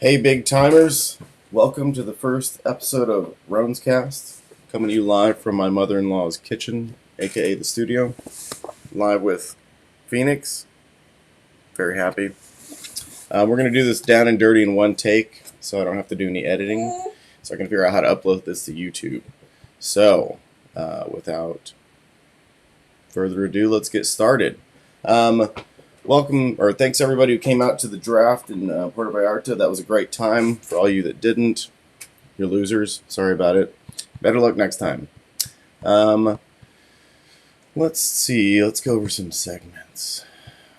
Hey, big timers! Welcome to the first episode of Roanscast, coming to you live from my mother-in-law's kitchen, aka the studio. Live with Phoenix. Very happy. We're going to do this down and dirty in one take, so I don't have to do any editing, so I can figure out how to upload this to YouTube. So, without further ado, let's get started. Thanks everybody who came out to the draft in Puerto Vallarta. That was a great time. For all you that didn't, you're losers. Sorry about it. Better luck next time. Let's see. Let's go over some segments.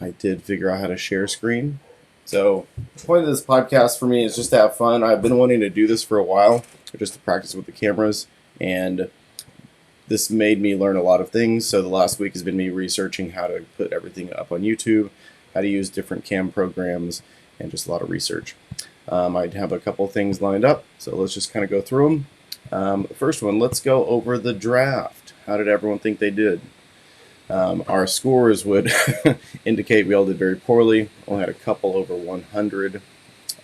I did figure out how to share screen. So the point of this podcast for me is just to have fun. I've been wanting to do this for a while, just to practice with the cameras, and this made me learn a lot of things. So the last week has been me researching how to put everything up on YouTube, how to use different cam programs, and just a lot of research. I'd have a couple things lined up, so let's just kind of go through them. First one, let's go over the draft. How did everyone think they did? Our scores would indicate we all did very poorly. Only had a couple over 100.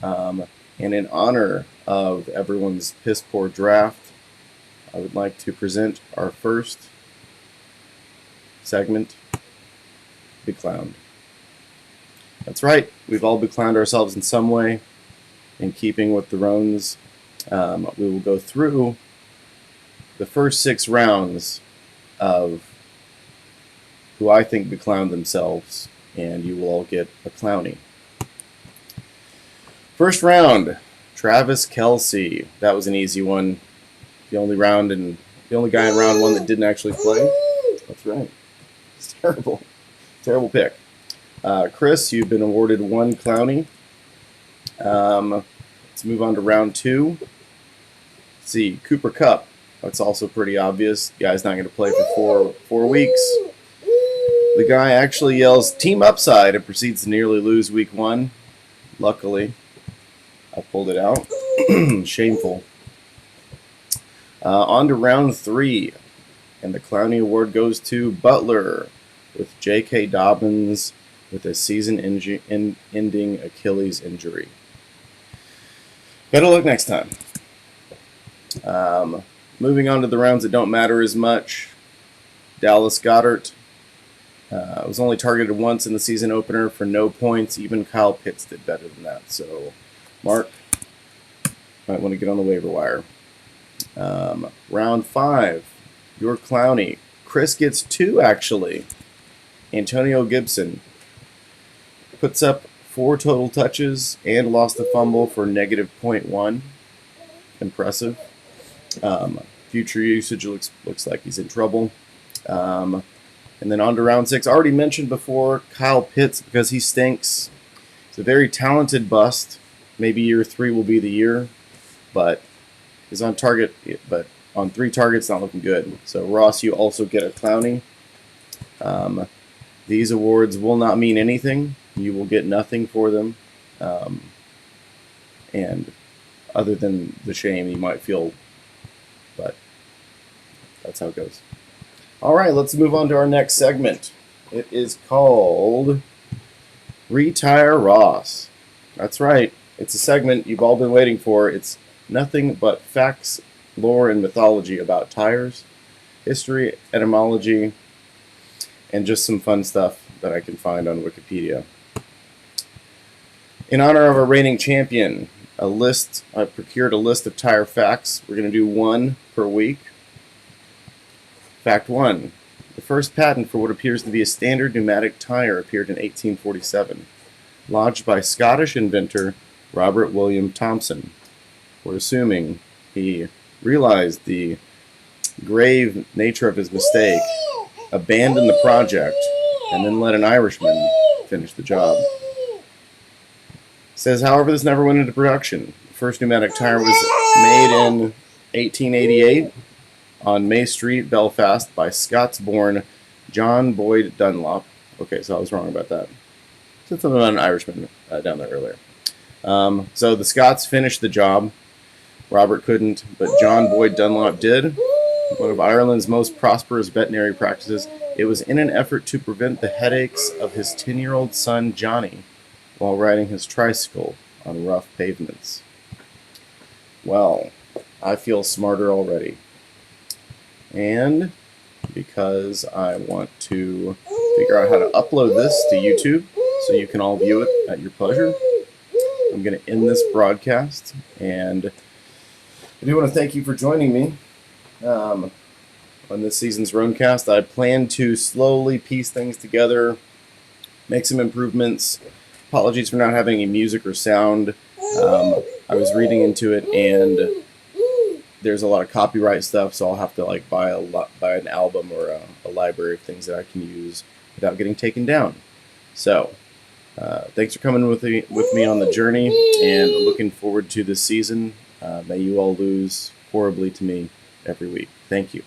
And in honor of everyone's piss poor draft, I would like to present our first segment, Beclowned. That's right, we've all beclowned ourselves in some way. In keeping with the Roans, we will go through the first 6 rounds of who I think beclowned themselves, and you will all get a clowny. First round, Travis Kelce. That was an easy one. The only guy in round 1 that didn't actually play. That's right. It's terrible. Terrible pick. Chris, you've been awarded 1 clowny. Let's move on to round 2. Let's see, Cooper Kupp. That's also pretty obvious. The guy's not going to play for four weeks. The guy actually yells "Team Upside" and proceeds to nearly lose week 1. Luckily, I pulled it out. Shameful. On to round 3, and the Clowney Award goes to Butler, with J.K. Dobbins with a season-ending Achilles injury. Better luck next time. Moving on to the rounds that don't matter as much. Dallas Goedert was only targeted once in the season opener for no points. Even Kyle Pitts did better than that. So, Mark, might want to get on the waiver wire. Round 5, your Clowney. Chris gets 2, actually. Antonio Gibson puts up 4 total touches and lost a fumble for negative -0.1. Impressive. Future usage looks like he's in trouble. And then on to round 6. Already mentioned before, Kyle Pitts, because he stinks. He's a very talented bust. Maybe year 3 will be the year, but is on target, but on 3 targets, not looking good. So Ross, you also get a clowny. These awards will not mean anything. You will get nothing for them. And other than the shame you might feel, but that's how it goes. All right, let's move on to our next segment. It is called Retire Ross. That's right. It's a segment you've all been waiting for. It's nothing but facts, lore, and mythology about tires, history, etymology, and just some fun stuff that I can find on Wikipedia. In honor of our reigning champion, I've procured a list of tire facts. We're going to do 1 per week. Fact 1. The first patent for what appears to be a standard pneumatic tire appeared in 1847, lodged by Scottish inventor Robert William Thomson. We're assuming he realized the grave nature of his mistake, abandoned the project, and then let an Irishman finish the job. Says, however, this never went into production. The first pneumatic tire was made in 1888 on May Street, Belfast, by Scots-born John Boyd Dunlop. Okay, so I was wrong about that. Said something about an Irishman down there earlier. So the Scots finished the job. Robert couldn't, but John Boyd Dunlop did. One of Ireland's most prosperous veterinary practices. It was in an effort to prevent the headaches of his 10-year-old son, Johnny, while riding his tricycle on rough pavements. Well, I feel smarter already. And because I want to figure out how to upload this to YouTube so you can all view it at your pleasure, I'm going to end this broadcast. And I do want to thank you for joining me on this season's Roanscast. I plan to slowly piece things together, make some improvements. Apologies for not having any music or sound. I was reading into it, and there's a lot of copyright stuff, so I'll have to buy an album or a library of things that I can use without getting taken down. So, thanks for coming with me on the journey, and looking forward to this season. May you all lose horribly to me every week. Thank you.